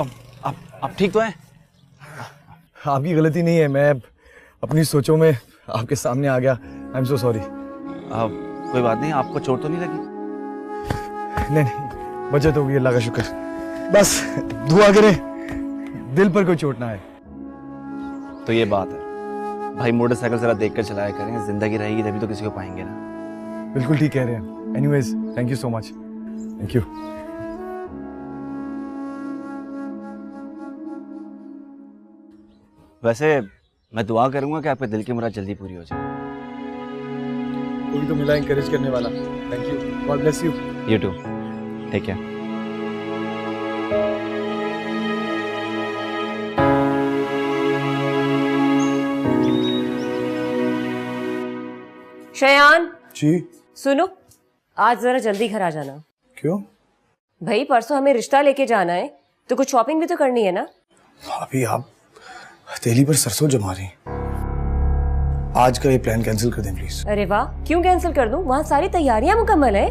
आप ठीक तो हैं? आपकी गलती नहीं है, मैं अपनी सोचों में आपके सामने आ गया। I am so sorry. कोई बात नहीं, आपको चोट तो नहीं लगी? नहीं, बचत हो गई, अल्लाह का शुक्र। बस दुआ करें दिल पर कोई चोट ना आए। तो ये बात है भाई, मोटरसाइकिल जरा देख कर चलाया करें, जिंदगी रहेगी तभी तो किसी को पाएंगे ना। बिल्कुल ठीक कह रहे हैं। Anyways thank you so much. Thank you. वैसे मैं दुआ करूंगा कि आपके दिल की मुराद जल्दी पूरी हो जाए। कोई तो मिला इंकरेज करने वाला। Thank you, god bless you. You too, take care. Shayan ji. सुनो, आज जरा जल्दी घर आ जाना। क्यों? भाई परसों हमें रिश्ता लेके जाना है, तो कुछ शॉपिंग भी तो करनी है ना। अभी आप हथेली पर सरसों जमा रही। आज का ये प्लान कैंसिल कर दें प्लीज। अरे वाह, क्यों कैंसिल कर दूं? वहाँ सारी तैयारियां मुकम्मल है।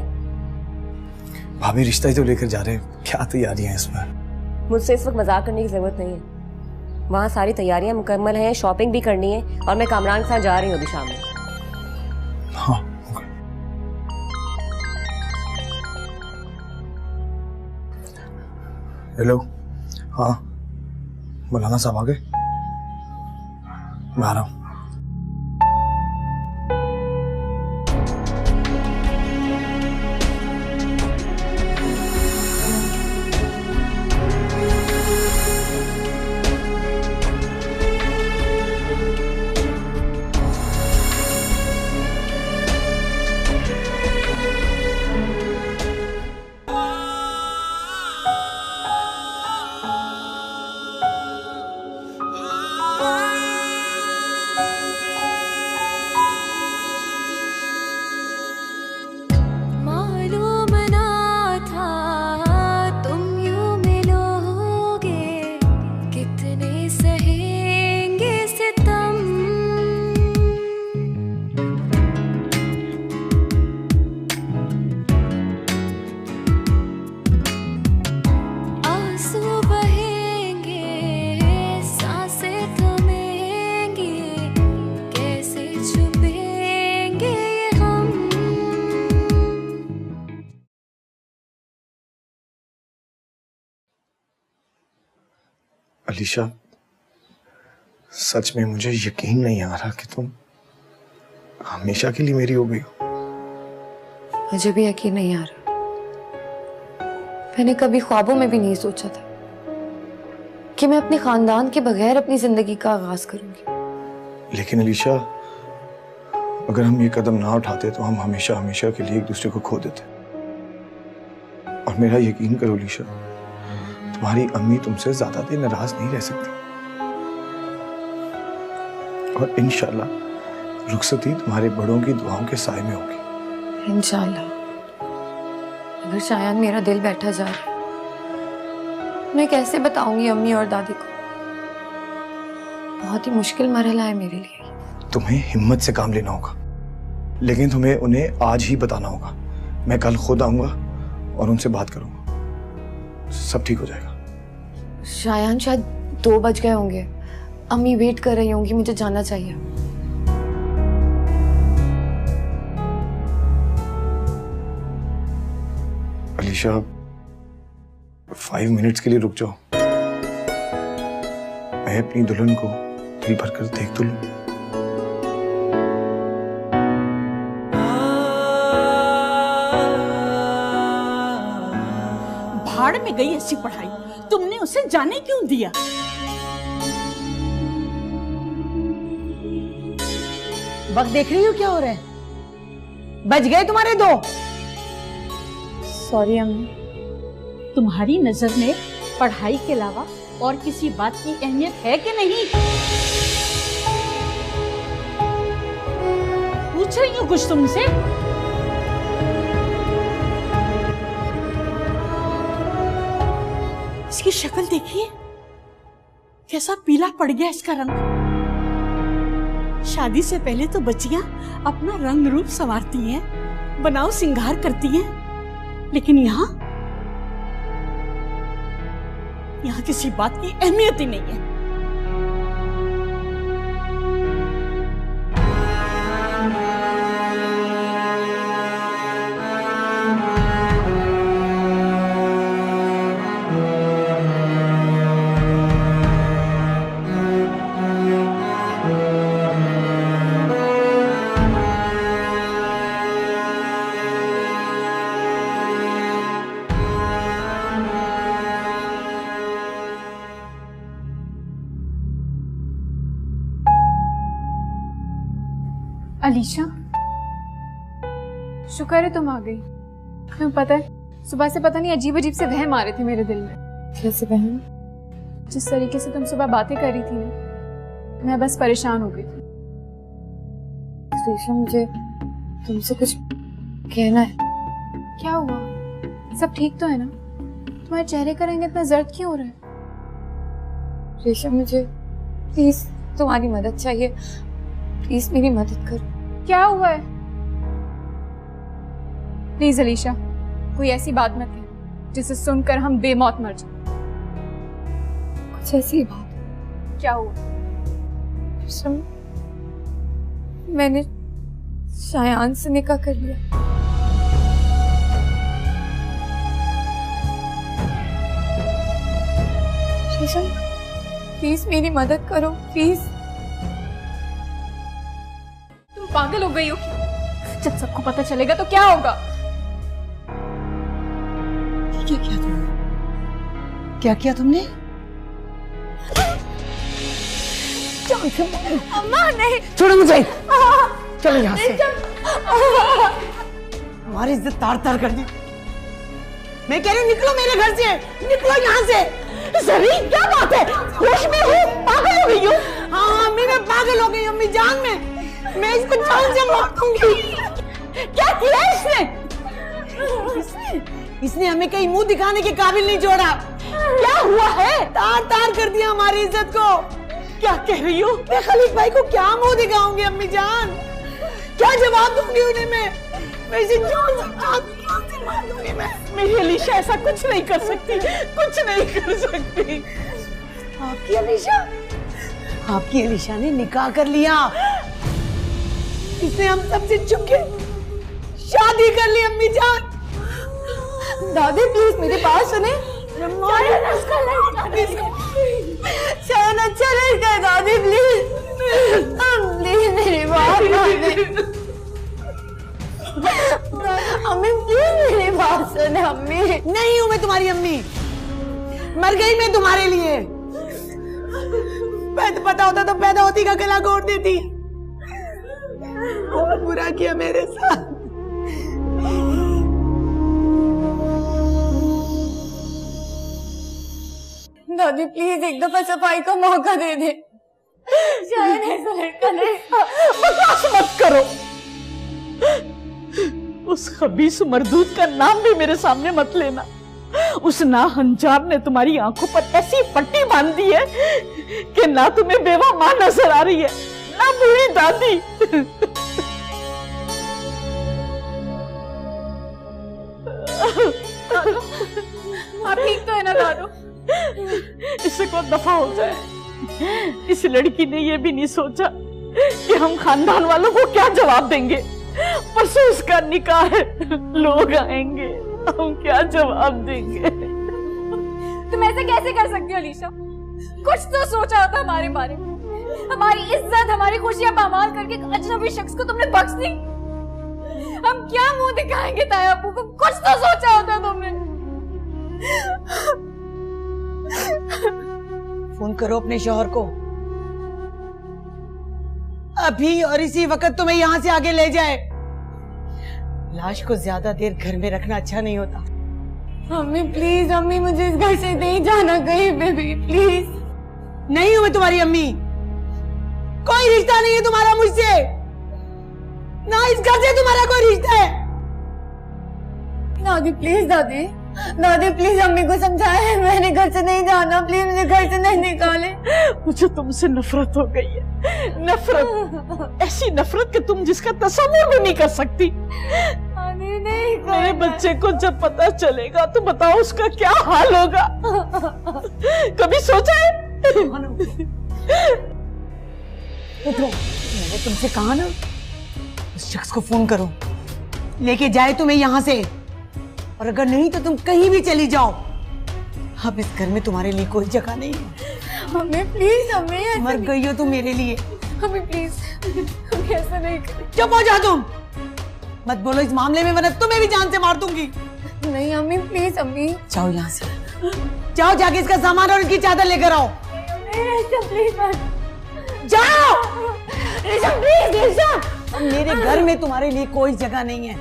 भाभी रिश्ता ही तो लेकर जा रहे हैं, क्या तैयारियां हैं इसमें? मुझसे इस वक्त मजाक करने की जरूरत नहीं है। वहाँ सारी तैयारियां मुकम्मल हैं, शॉपिंग भी करनी है, और मैं कामरान के साथ जा रही हूँ अभी शाम में। हाँ ओके। हेलो, हाँ मौलाना साहब आ गए? मैं आ रहा हूँ। अलीशा, सच में मुझे यकीन नहीं आ रहा कि तुम हमेशा के लिए मेरी हो गई हो। मुझे भी यकीन नहीं आ रहा। मैंने कभी ख्वाबों में भी नहीं सोचा था कि मैं अपने खानदान के बगैर अपनी जिंदगी का आगाज करूंगी। लेकिन अलीशा, अगर हम ये कदम ना उठाते तो हम हमेशा हमेशा के लिए एक दूसरे को खो देते। और मेरा यकीन करो अलीशा, तुम्हारी अम्मी तुमसे ज्यादा देर नाराज नहीं रह सकती। और इंशाल्लाह रुखसती तुम्हारे बड़ों की दुआओं के साए में होगी। इंशाल्लाह। अगर शायद मेरा दिल बैठा जा रहा है, मैं कैसे बताऊंगी अम्मी और दादी को? बहुत ही मुश्किल मरहला है मेरे लिए। तुम्हें हिम्मत से काम लेना होगा, लेकिन तुम्हें उन्हें आज ही बताना होगा। मैं कल खुद आऊंगा और उनसे बात करूंगा, सब ठीक हो जाएगा। शायद 2 बज गए होंगे, अम्मी वेट कर रही होंगी, मुझे जाना चाहिए। अलीशा 5 मिनट्स के लिए रुक जाओ, मैं अपनी दुल्हन को दिल भर कर देख तो लूं। भाड़ में गई ऐसी पढ़ाई, तुमने उसे जाने क्यों दिया? वक्त देख रही हो क्या हो रहा है? बज गए तुम्हारे 2। सॉरी अम्मी। तुम्हारी नजर में पढ़ाई के अलावा और किसी बात की अहमियत है कि नहीं? पूछ रही हूँ कुछ तुमसे। इसकी शक्ल देखिए, कैसा पीला पड़ गया इसका रंग। शादी से पहले तो बच्चियां अपना रंग रूप संवारती हैं, बनाव सिंगार करती हैं, लेकिन यहाँ यहाँ किसी बात की अहमियत ही नहीं है। अलीशा, शुक्र है तुम आ गई। तुम्हें पता है सुबह से पता नहीं अजीब अजीब से वहम आ रहे थे मेरे दिल में। कैसे बहन? जिस तरीके से तुम सुबह बातें कर रही थी ना, मैं बस परेशान हो गई थी। रेशम, मुझे तुमसे कुछ कहना है। क्या हुआ? सब ठीक तो है ना? तुम्हारे चेहरे का रंग इतना जर्द क्यों हो रहा है? रेशम, मुझे प्लीज तुम्हारी मदद चाहिए। प्लीज मेरी मदद करो। क्या हुआ है? प्लीज अलीशा, कोई ऐसी बात मत कह जिसे सुनकर हम बेमौत मर जाएं। कुछ ऐसी बात। क्या हुआ? रेशम, मैंने शायान से निकाह कर लिया। रेशम, प्लीज मेरी मदद करो, प्लीज। तुम पागल हो गई हो क्या? जब सबको पता चलेगा तो क्या होगा? क्या किया तुमने? क्या किया तुमने? अम्मा नहीं। छोड़ो मुझे, चलो यहाँ से। हमारी इज्जत तार तार कर दी। मैं कह रही हूँ निकलो मेरे घर से, निकलो यहाँ से। जरीन, क्या बात है? होश में हूँ, पागल हो गई हूँ। हाँ अम्मी, मैं पागल हो गई। अम्मी जान, मैं इसको जान से मार दूंगी। क्या किया इसने हमें कहीं मुंह दिखाने के काबिल नहीं छोड़ा। क्या हुआ है? तार तार कर दिया हमारी इज्जत को। क्या कह रही हो? मैं खलीक भाई को क्या मुंह दिखाऊंगी अम्मी जान? क्या जवाब दूंगी उन्हें? मैं इसे जान से मार दूंगी। मैं मेरी अलीशा ऐसा कुछ नहीं कर सकती, कुछ नहीं कर सकती। आपकी अलीशा ने निकाह कर लिया। इसने हम सबसे छुप के शादी कर ली अम्मी जान। दादी प्लीज मेरी बात सुने। शायद अच्छा रहेगा दादी, प्लीज प्लीज मेरी बात माने। अम्मी प्लीज मेरी बात सुने। अम्मी नहीं हूं मैं तुम्हारी अम्मी, मर गई मैं तुम्हारे लिए। पता होता तो पैदा होती का गला घोट देती। बहुत बुरा किया मेरे साथ। दादी प्लीज एक दफा सफाई का मौका दे दे। शायद ऐसा लड़का नहीं। बकवास मत करो। उस खबीस मरदूद का नाम भी मेरे सामने मत लेना। उस नाहंजाब ने तुम्हारी आंखों पर ऐसी पट्टी बांध दी है कि ना तुम्हें बेवा मां नजर आ रही है, ना बूढ़ी दादी। आप ठीक तो है ना दादू? इससे को दफा हो जाए। इस लड़की ने ये भी नहीं सोचा कि हम खानदान वालों को क्या जवाब देंगे। परसों उसका निकाह है, लोग आएंगे, हम क्या जवाब देंगे? तुम ऐसे कैसे कर सकती हो अलीशा? कुछ तो सोचा होता हमारे बारे में। हमारी इज्जत, हमारी खुशियां पामाल करके एक अजनबी शख्स को तुमने बख्श दी। हम क्या मुंह दिखाएंगे ताया अब्बू को? कुछ तो सोचा होता तुमने। फोन करो अपने शौहर को अभी, और इसी वक्त तुम्हें यहाँ से आगे ले जाए। लाश को ज्यादा देर घर में रखना अच्छा नहीं होता। अम्मी प्लीज, अम्मी मुझे इस घर से नहीं जाना कहीं पे भी, प्लीज। नहीं हूं मैं तुम्हारी अम्मी, कोई रिश्ता नहीं है तुम्हारा मुझसे, ना इस घर से तुम्हारा कोई रिश्ता है। दादी प्लीज, दादी दादी प्लीज अम्मी को समझाए, मैंने घर से नहीं जाना, प्लीज मुझे घर से नहीं निकाले। मुझे तुमसे नफरत हो गई है, नफरत, ऐसी नफरत कि तुम जिसका तस्वीर भी नहीं कर सकती। दादी नहीं मेरे बच्चे को जब पता चलेगा तो बताओ उसका क्या हाल होगा। कभी सोचा है? उठो, मैंने तुमसे कहा ना उस शख्स को फोन करो, लेके जाए तुम्हें यहाँ से, और अगर नहीं तो तुम कहीं भी चली जाओ। अब इस घर में तुम्हारे लिए कोई जगह नहीं है। हमें प्लीज, हमें मर गई हो तुम मेरे लिए। हमें प्लीज, हमें ऐसा नहीं कर। चुप हो जा तुम, मत बोलो इस मामले में, वरना तुम्हें भी जान से मार दूंगी। नहीं अम्मी प्लीज, अम्मी जाओ यहाँ से, जाओ जाके इसका सामान और इसकी चादर लेकर आओ। प्लीज जाओ। प्लीज मेरे घर में तुम्हारे लिए कोई जगह नहीं है।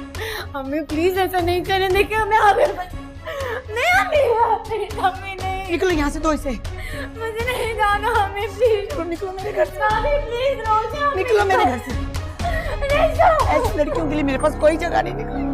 हमें प्लीज ऐसा नहीं करें, देखिए हमें आगे नहीं, हमें नहीं, निकलो यहाँ से, दो इसे। मुझे नहीं जाना, हमें प्लीज निकलो मेरे घर से, प्लीज रोशा, निकलो मेरे घर से। ऐसी लड़कियों के लिए मेरे पास कोई जगह नहीं। निकलो।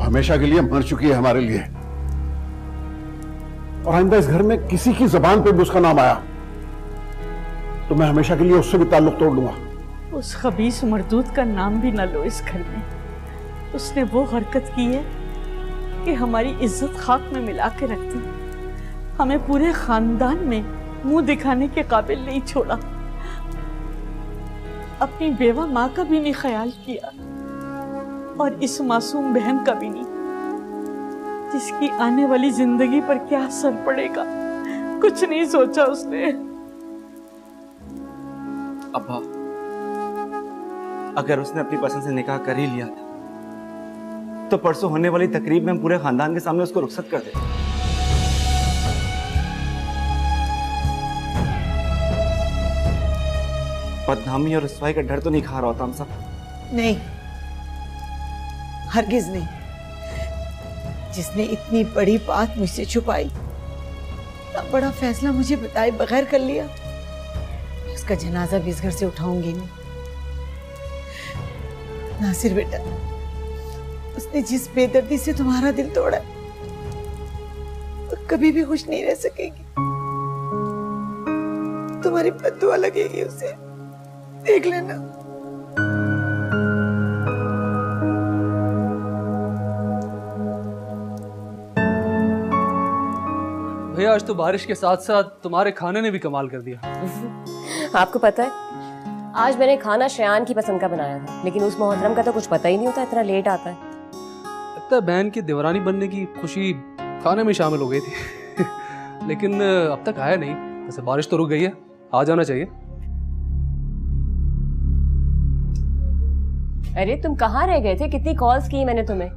हमेशा के लिए मर चुकी है हमारे लिए, और आइंदा इस घर में किसी की जबान पे भी उसका नाम आया तो मैं हमेशा के लिए उससे भी ताल्लुक तोड़ लूंगा। उस खबीस मर्दूद का नाम भी न लो इस घर में। उसने वो हरकत की है कि हमारी इज्जत खाक में मिला के रख दी, हमें पूरे खानदान में मुंह दिखाने के काबिल नहीं छोड़ा, अपनी बेवा माँ का भी नहीं ख्याल किया और इस मासूम बहन का भी नहीं, जिसकी आने वाली जिंदगी पर क्या असर पड़ेगा कुछ नहीं सोचा उसने। अब्बा, अगर उसने अपनी पसंद से निकाह कर ही लिया था तो परसों होने वाली तकरीब में हम पूरे खानदान के सामने उसको रुखसत कर देते। बदनामी और रुसवाई का डर तो नहीं खा रहा होता हम सब। नहीं, हरगिज नहीं। जिसने इतनी बड़ी बात मुझसे छुपाई, इतना बड़ा फैसला मुझे बताए बगैर कर लिया, उसका जनाजा भी इस घर से उठाऊंगी नहीं। नासिर बेटा, उसने जिस बेदर्दी से तुम्हारा दिल तोड़ा वो कभी भी खुश नहीं रह सकेगी। तुम्हारी बद्दुआ लगेगी उसे, देख लेना। भैया आज तो बारिश के साथ साथ तुम्हारे खाने ने भी कमाल कर दिया। आपको पता है आज मैंने खाना श्रेयान की पसंद का बनाया था, लेकिन उस मोहतरम का तो कुछ पता ही नहीं होता, इतना लेट आता है। लगता है बहन की देवरानी बनने की खुशी खाने में शामिल हो गई थी लेकिन अब तक आया नहीं। वैसे बारिश तो रुक गई है, आ जाना चाहिए। अरे तुम कहाँ रह गए थे? कितनी कॉल्स की मैंने तुम्हें।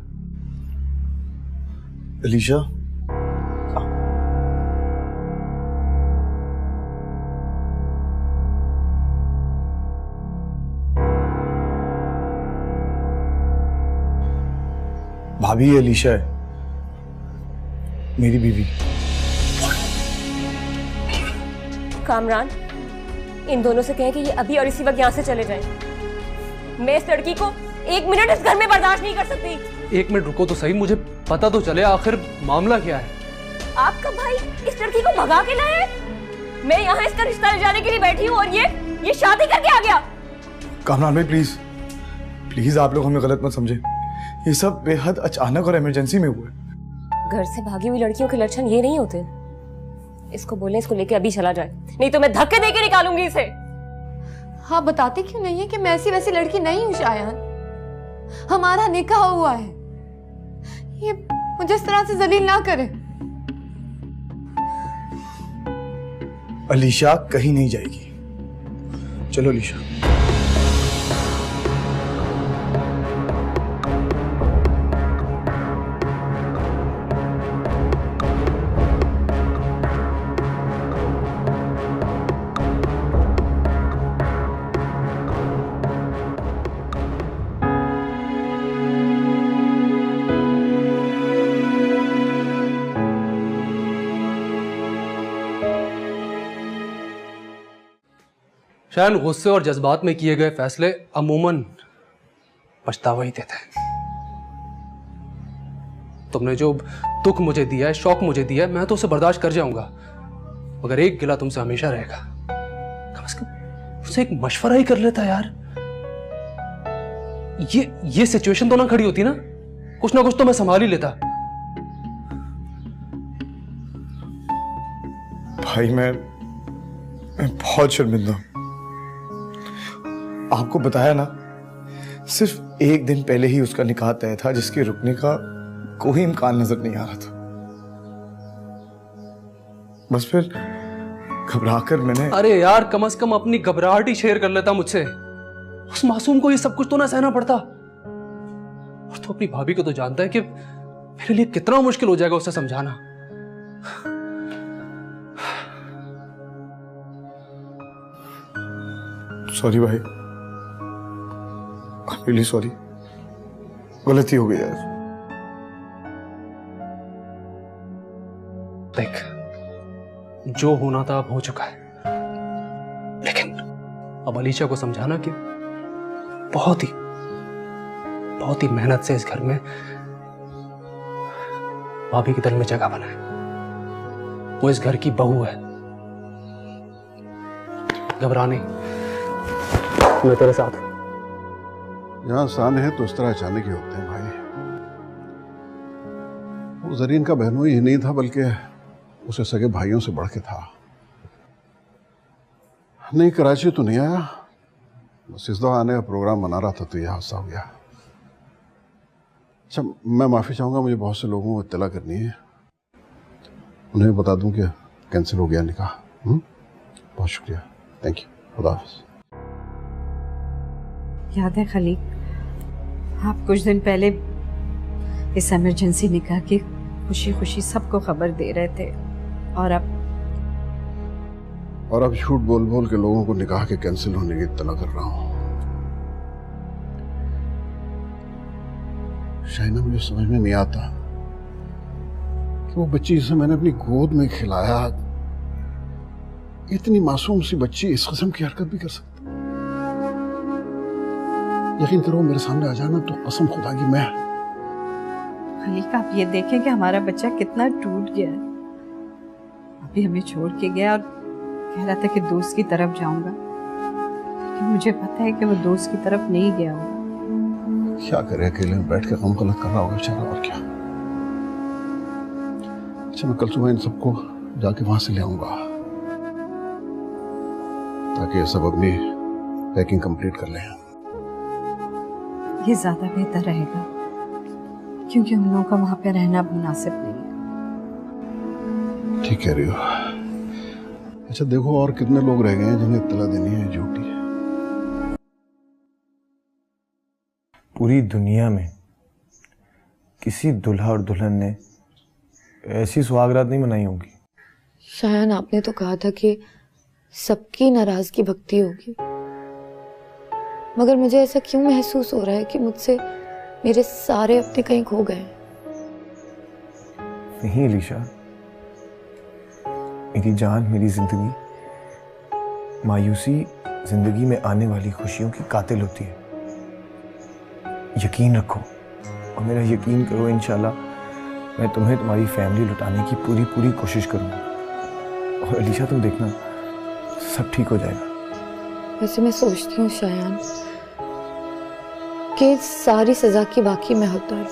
अलीशा, भाभी ये अलीशा है, मेरी बीवी। कामरान, इन दोनों से कहें कि ये अभी और इसी वक्त यहाँ से चले जाएं। मैं इस लड़की को 1 मिनट इस घर में बर्दाश्त नहीं कर सकती। 1 मिनट रुको तो सही, मुझे पता तो चले आखिर मामला क्या है। आपका भाई इस लड़की को भगा के लाया है। मैं यहाँ इसका रिश्ता ले जाने के लिए बैठी हूँ और ये शादी करके आ गया। कामरान भाई प्लीज प्लीज, आप लोग हमें गलत मत समझे। ये सब बेहद अचानक और इमरजेंसी में हुआ है। घर से भागी हुई लड़कियों के लक्षण ये नहीं होते। इसको बोले इसको लेके अभी चला जाए, नहीं तो मैं धक्के देके निकालूंगी इसे। हाँ, बताते क्यों नहीं है कि मैं ऐसी वैसी लड़की नहीं हूँ शायान। हमारा निकाह हुआ है, ये मुझे इस तरह से जलील ना करे। अलीशा कहीं नहीं जाएगी। चलो अलीशा। शायद गुस्से और जज्बात में किए गए फैसले अमूमन पछतावा ही देते हैं। तुमने जो दुख मुझे दिया है, शौक मुझे दिया है, मैं तो उसे बर्दाश्त कर जाऊंगा, मगर एक गिला तुमसे हमेशा रहेगा। कम से कम उसे एक मशवरा ही कर लेता यार। ये सिचुएशन तो ना खड़ी होती ना कुछ तो मैं संभाल ही लेता। भाई मैं बहुत शर्मिंदा हूं। आपको बताया ना, सिर्फ 1 दिन पहले ही उसका निकाह तय था, जिसके रुकने का कोई इम्कान नजर नहीं आ रहा था। बस फिर घबराकर मैंने। अरे यार, कम से कम अपनी घबराहट ही शेयर कर लेता मुझसे। उस मासूम को ये सब कुछ तो ना सहना पड़ता। और तो अपनी भाभी को तो जानता है कि मेरे लिए कितना मुश्किल हो जाएगा उसे समझाना। सॉरी भाई, रियली सॉरी, गलती हो गई यार। देख, जो होना था अब हो चुका है, लेकिन अब अलीशा को समझाना कि बहुत ही मेहनत से इस घर में भाभी के दिल में जगह बनाए। वो इस घर की बहू है। घबरा नहीं, मैं तेरे साथ हूं। यहाँ आसान है तो इस तरह अचानक ही होते हैं भाई। वो जरीन का बहनोई ही नहीं था, बल्कि उसे सगे भाइयों से बढ़ के था। नहीं, कराची तो नहीं आया, बस इस दफा आने का प्रोग्राम बना रहा था तो यह हादसा हो गया। अच्छा, मैं माफ़ी चाहूँगा, मुझे बहुत से लोगों को इत्तला करनी है। उन्हें बता दूं कि कैंसिल हो गया निकाह। बहुत शुक्रिया, थैंक यू, खुदा हाफिज़। याद है खलीक, आप कुछ दिन पहले इस इमरजेंसी निकाह की खुशी खुशी सबको खबर दे रहे थे, और अब झूठ बोल बोल के लोगों को निकाह के कैंसिल होने की इत्तला कर रहा हूं। शाइना, मुझे समझ में नहीं आता कि वो बच्ची जिसे मैंने अपनी गोद में खिलाया, इतनी मासूम सी बच्ची इस किस्म की हरकत भी कर सकती। यकीन करो, मेरे सामने आ जाना तो कसम खुदा की मैं। खलीक, आप ये देखें कि हमारा बच्चा कितना टूट गया है। अभी हमें छोड़ के गया और कह रहा था कि दोस्त की तरफ जाऊंगा, लेकिन मुझे पता है कि वो दोस्त की तरफ नहीं गया होगा। क्या करे, अकेले में बैठ के गम गलत कर रहा होगा बेचारा, और क्या। अच्छा, मैं कल सुबह इन सबको जाके वहां से ले आऊंगा ताकि ये सब अपनी पैकिंग कंप्लीट कर लें। ये ज्यादा बेहतर रहेगा क्योंकि हम लोगों का वहां पे रहना मुनासिब नहीं है। ठीक कह रही हो। अच्छा देखो और कितने लोग रह गए हैं जिन्हें इत्तला देनी है ड्यूटी। पूरी दुनिया में किसी दुल्हा और दुल्हन ने ऐसी सुहागरात नहीं मनाई होगी। शायन आपने तो कहा था कि सबकी नाराजगी भक्ति होगी, मगर मुझे ऐसा क्यों महसूस हो रहा है कि मुझसे मेरे सारे अपने कहीं खो गए हैं। नहीं अलीशा, मेरी जान, मेरी जिंदगी, मायूसी जिंदगी में आने वाली खुशियों की कातिल होती है। यकीन रखो और मेरा यकीन करो, इंशाल्लाह मैं तुम्हें तुम्हारी फैमिली लौटाने की पूरी पूरी कोशिश करूंगा। और अलीशा तुम देखना सब ठीक हो जाएगा। वैसे मैं सोचती हूँ शायन कि सारी सजा की बाकी मैं हकदार हूँ।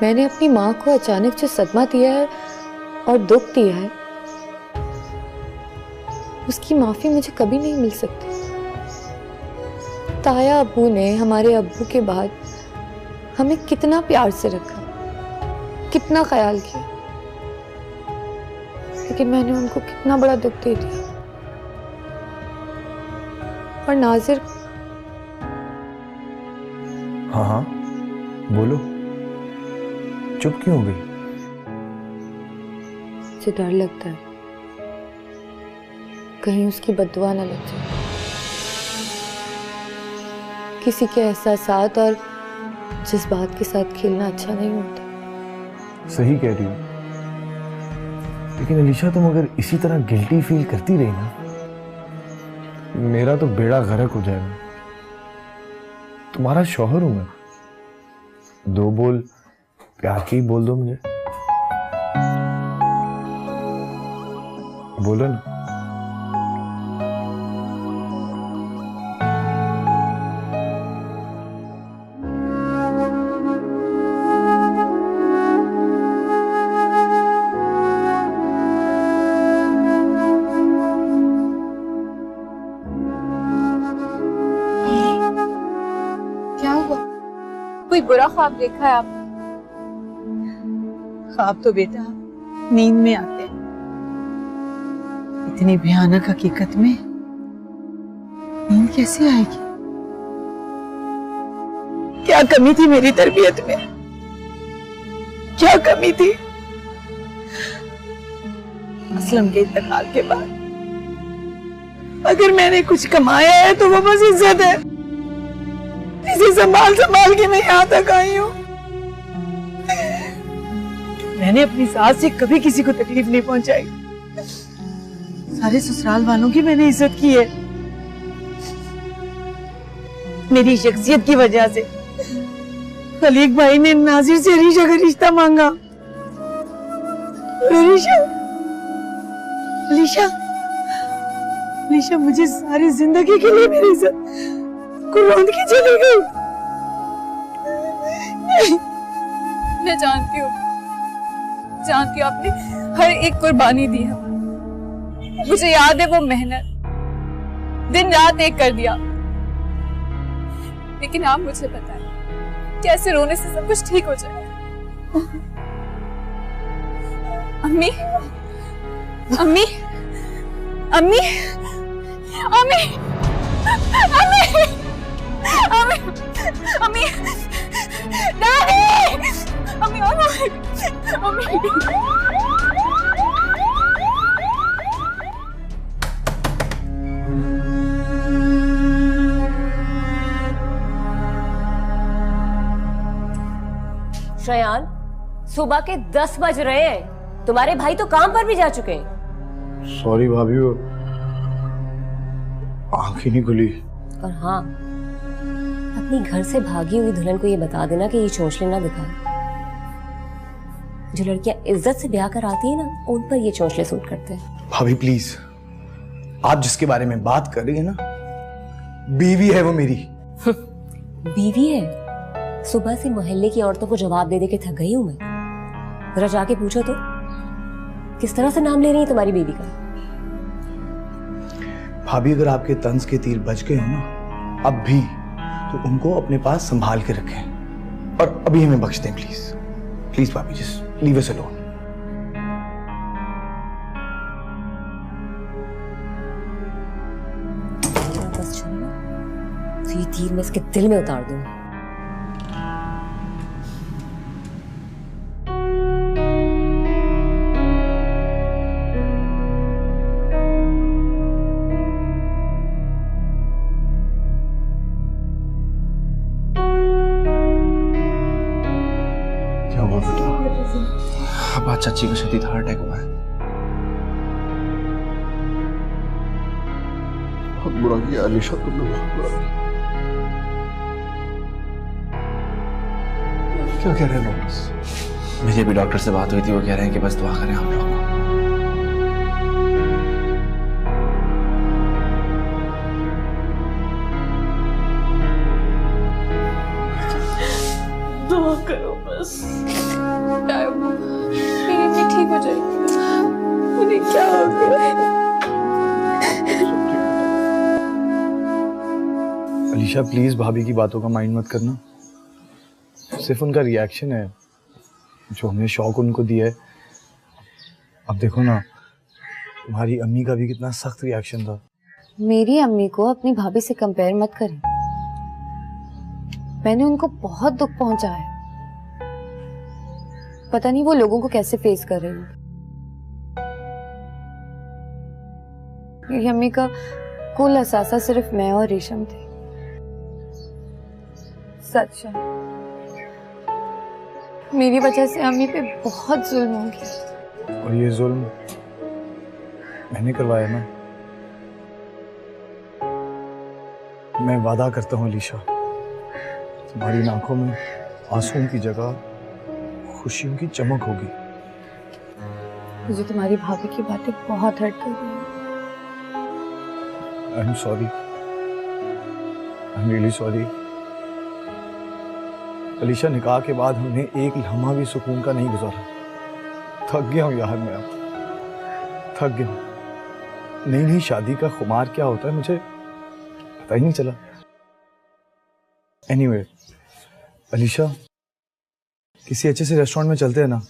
मैंने अपनी माँ को अचानक जो सदमा दिया है और दुख दिया है, उसकी माफी मुझे कभी नहीं मिल सकती। ताया अब्बू ने हमारे अब्बू के बाद हमें कितना प्यार से रखा, कितना ख्याल किया, लेकिन मैंने उनको कितना बड़ा दुख दे दिया। और नाजिर, हाँ हाँ बोलो, चुप क्यों हो गई? मुझे डर लगता है कहीं उसकी बद्दुआ ना लग जाए। किसी के एहसासात और जज्बात के साथ खेलना अच्छा नहीं होता। सही कह रही हो, लेकिन अलीशा तुम अगर इसी तरह गिल्टी फील करती रही ना, मेरा तो बेड़ा गर्क हो जाएगा। तुम्हारा शौहर हूं मैं, दो बोल प्यार के ही बोल दो मुझे। बोलो ना। क्या हुआ? कोई बुरा ख्वाब देखा है आपने? ख्वाब तो बेटा नींद में आते हैं, इतनी भयानक हकीकत में नींद कैसे आएगी? क्या कमी थी मेरी तरबियत में? क्या कमी थी? असलम के इंतकाल के बाद अगर मैंने कुछ कमाया है तो वो बस इज्जत है। इसे संभाल संभाल के मैं यहाँ तक आई हूँ। मैंने अपनी सास से कभी किसी को तकलीफ नहीं पहुंचाई। सारे ससुराल वालों की मैंने इज्जत की है। मेरी शख्सियत की वजह से खलीक भाई ने नाजिर से अलीशा का रिश्ता मांगा। अलीशा अलीशा अलीशा मुझे सारी जिंदगी के लिए मेरी इज्जत कुर्बान की चली गई। मैं जानती हूँ आपने हर एक कुर्बानी दी है। मुझे याद है वो मेहनत दिन रात एक कर दिया, लेकिन आप मुझे बताएं कैसे रोने से सब कुछ ठीक हो जाए। अम्मी अम्मी अम्मी अम्मी अम्मी अम्मी अम्मी डैडी अम्मी अम्मी शयान, सुबह के 10 बज रहे हैं। तुम्हारे भाई तो काम पर भी जा चुके हैं। सॉरी भाभी, वो आंख ही नहीं खुली। और हाँ, अपनी घर से भागी हुई दुल्हन को ये बता देना कि ये चोंचले ना दिखाए। जो लड़कियां इज्जत से ब्याह कर आती है ना, उन पर ये चोंचले सूट करते हैं। भाभी प्लीज, आप जिसके बारे में बात कर रही है ना, बीवी है वो मेरी। बीवी है? सुबह से मोहल्ले की औरतों को जवाब दे दे के थक गई हूं मैं। जरा जाके पूछो तो, किस तरह से नाम ले रही है तुम्हारी बेबी का? भाभी, अगर आपके तंज के तीर बच गए हो ना अब भी, तो उनको अपने पास संभाल के रखें और अभी हमें बख्श दें प्लीज। प्लीज भाभी, जस्ट लीव अस अलोन। बस छोड़ो, तो ये तीर मैं इसके दिल में उतार दूं। अब आज चाची को शदीद हार्ट अटैक हुआ है। बहुत बुरा किया अलीशा, तुमने बहुत बुरा किया। क्या कह रहे हैं डॉक्टर? मेरी अभी डॉक्टर से बात हुई थी, वो कह रहे हैं कि बस दुआ करें हम लोग। दुआ करो बस, मेरी भी ठीक हो जाएगी। मुझे क्या हो गया? अलीशा प्लीज भाभी की बातों का माइंड मत करना, सिर्फ उनका रिएक्शन है जो हमने शौक उनको दिया है। अब देखो ना, तुम्हारी अम्मी का भी कितना सख्त रिएक्शन था। मेरी अम्मी को अपनी भाभी से कंपेयर मत करें। मैंने उनको बहुत दुख पहुंचाया है। पता नहीं वो लोगों को कैसे फेस कर रही हूँ। मेरी अम्मी का कुल असासा सिर्फ मैं और रेशम थे। सच है, मेरी वजह से अम्मी पे बहुत जुल्म हो गया। और ये जुल्म मैंने करवाया ना। मैं वादा करता हूँ अलीशा, तुम्हारी आंखों में आंसुओं की जगह खुशियों की चमक होगी। मुझे तुम्हारी भाभी की बातें बहुत हर्ट कर रही हैं। आई am sorry, I am really sorry. Alisha, निकाह के बाद हमने एक लम्हा भी सुकून का नहीं गुजारा। थक गया हूँ यार, मैं अब थक गया हूँ। नई नई शादी का खुमार क्या होता है मुझे पता ही नहीं चला। एनीवे, अलीशा, किसी अच्छे से रेस्टोरेंट में चलते हैं ना,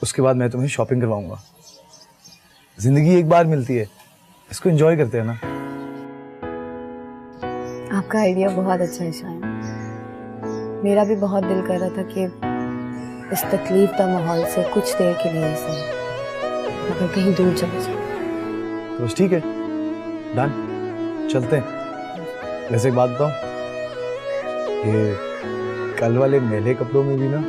उसके बाद मैं तुम्हें शॉपिंग करवाऊंगा। जिंदगी एक बार मिलती है, इसको एंजॉय करते हैं ना। आपका आइडिया बहुत अच्छा है शायद। मेरा भी बहुत दिल कर रहा था कि इस तकलीफ का माहौल से कुछ देर के लिए सही, मगर कहीं दूर चले जाओ। तो बस ठीक है, डन, चलते हैं। वैसे एक बात बताओ, ये कल वाले मेले कपड़ों में भी ना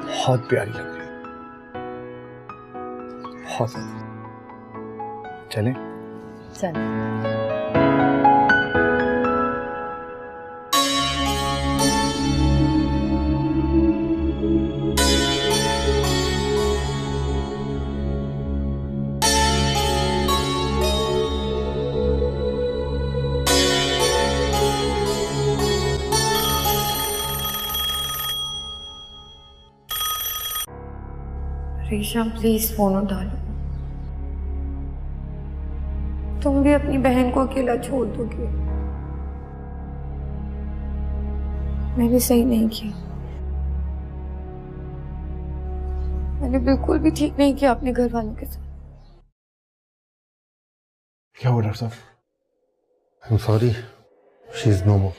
बहुत प्यारी लग रही है, बहुत। चलें? चल। रेशम, प्लीज फोन उठा लो। तुम भी अपनी बहन को अकेला छोड़ दोगे। मैंने सही नहीं किया। मैंने बिल्कुल भी ठीक नहीं किया अपने घर वालों के साथ। क्या हुआ डॉक्टर साहब? I am sorry, she is no more.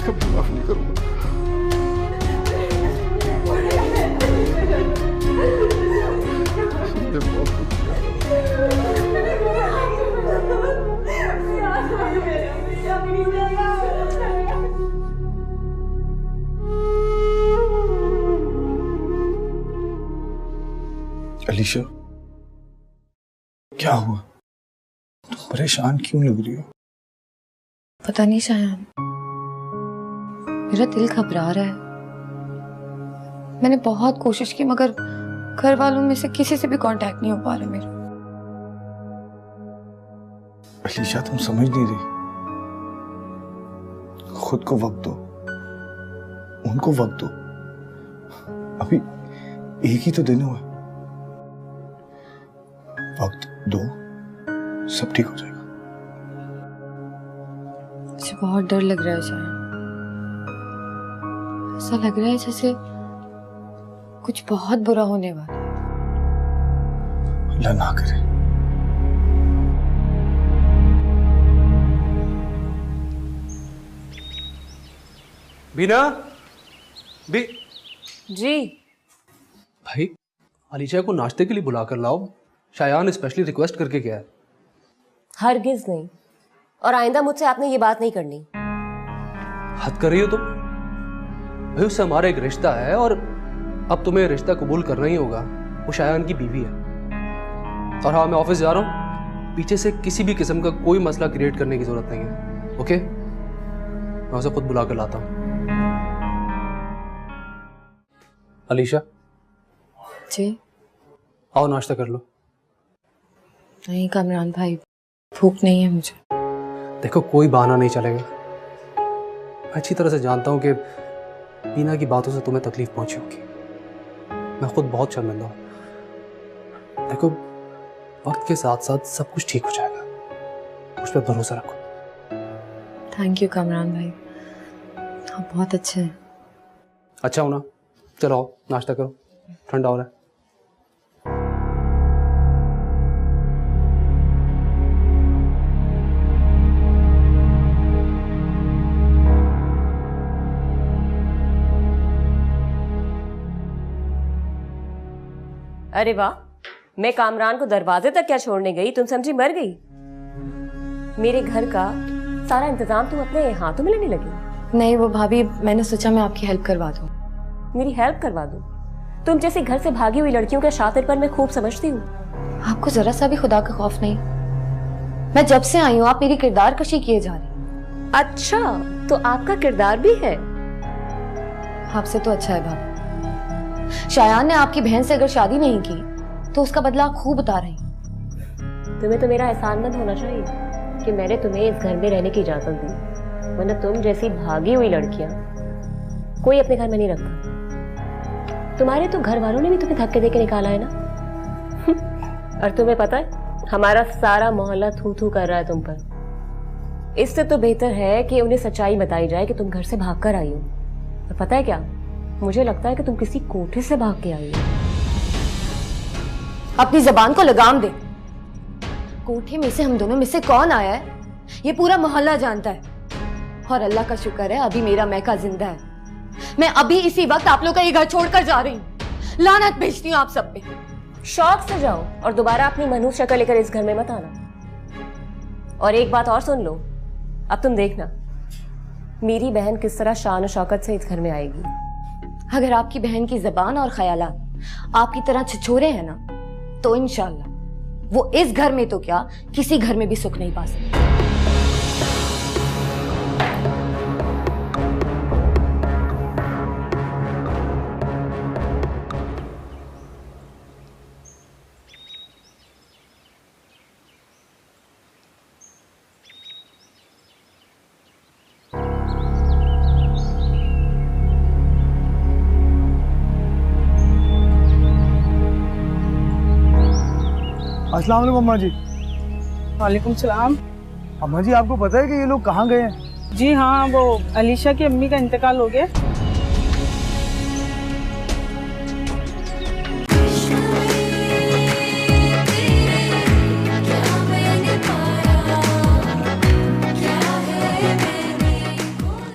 कभी माफ नहीं करूंगा। अलीशा, क्या हुआ? तुम परेशान क्यों लग रही हो? पता नहीं शायद मेरा दिल घबरा रहा है। मैंने बहुत कोशिश की मगर घर वालों में से किसी से भी कांटेक्ट नहीं हो पा रहा मेरा। अलीशा तुम समझ नहीं रही, खुद को वक्त दो, उनको वक्त दो। अभी एक ही तो दिन हुआ, वक्त दो, सब ठीक हो जाएगा। मुझे बहुत डर लग रहा है शायद, ऐसा लग रहा है जैसे कुछ बहुत बुरा होने वाला है। अल्लाह ना करे। बीना जी भाई, अलीशा को नाश्ते के लिए बुला कर लाओ। शायान ने स्पेशली रिक्वेस्ट करके गया है। हरगिज नहीं, और आइंदा मुझसे आपने ये बात नहीं करनी। हद कर रही हो तुम भाई, उससे हमारा एक रिश्ता है और अब तुम्हें रिश्ता कबूल करना ही होगा। वो शायान की बीवी है। और हाँ, मैं ऑफिस जा रहा हूँ, पीछे से किसी भी किस्म का कोई मसला क्रिएट करने की जरूरत नहीं है। ओके, मैं उसे खुद बुला कर लाता हूँ। अलीशा जी आओ, नाश्ता कर लो। नहीं कामरान भाई, भूख नहीं है मुझे। देखो, कोई बहाना नहीं चलेगा। मैं अच्छी तरह से जानता हूँ कि बीना की बातों से तुम्हें तकलीफ पहुंची होगी। मैं खुद बहुत शर्मिंदा हूँ। देखो, वक्त के साथ साथ सब कुछ ठीक हो जाएगा, उस पर भरोसा रखो। थैंक यू कामरान भाई, आप बहुत अच्छे हैं। अच्छा हो ना? चलो आओ, नाश्ता करो, ठंडा हो रहा है। अरे वाह, मैं कामरान को दरवाजे तक क्या छोड़ने गई, तुम समझी मर गई। मेरे घर का सारा इंतजाम तुम अपने हाथों में लेने लगी। नहीं वो भाभी, मैंने सोचा मैं आपकी हेल्प करवा दूं। मेरी हेल्प करवा दूं? तुम जैसे घर से भागी हुई लड़कियों का शातिरपन मैं खूब समझती हूँ। आपको जरा सा भी खुदा का खौफ नहीं? मैं जब से आई हूँ आप मेरी किरदार कशी किए जा रही। अच्छा, तो आपका किरदार भी है? आपसे तो अच्छा है भाभी। शायान ने आपकी बहन से अगर शादी नहीं की तो उसका बदला आप खूब उतार रही। तुम्हें तो मेरा एहसानमंद होना चाहिए कि मैंने तुम्हें इस घर में रहने की इजाजत दी, वरना तुम जैसी भागी हुई लड़कियां कोई अपने घर में नहीं रखता। तुम्हारे तो घर वालों ने भी तुम्हें धक्के देके निकाला है ना। और तुम्हें पता है, हमारा सारा मोहल्ला थू थू कर रहा है तुम पर। इससे तो बेहतर है कि उन्हें सच्चाई बताई जाए कि तुम घर से भाग कर आई हो। और पता है क्या, मुझे लगता है कि तुम किसी कोठे से भाग के आई हो। अपनी जबान को लगाम दे। कोठे में से हम दोनों में से कौन आया है ये पूरा मोहल्ला जानता है। और अल्लाह का शुक्र है अभी मेरा मैका जिंदा है। मैं अभी इसी वक्त आप लोग का ये घर छोड़कर जा रही हूँ। लानत भेजती हूँ आप सब पे। शौक से जाओ और दोबारा अपनी मनहूस शक्ल लेकर इस घर में मत आना। और एक बात और सुन लो, अब तुम देखना मेरी बहन किस तरह शान और शौकत से इस घर में आएगी। अगर आपकी बहन की जबान और ख्यालात आपकी तरह छिछोरे हैं ना, तो इंशाल्लाह वो इस घर में तो क्या किसी घर में भी सुख नहीं पा सकती। अस्सलाम वालेकुम अम्मा जी। वालेकुम सलाम। अम्मा जी, आपको पता है कि ये लोग कहाँ गए हैं? जी हाँ, वो अलीशा की अम्मी का इंतकाल हो गया।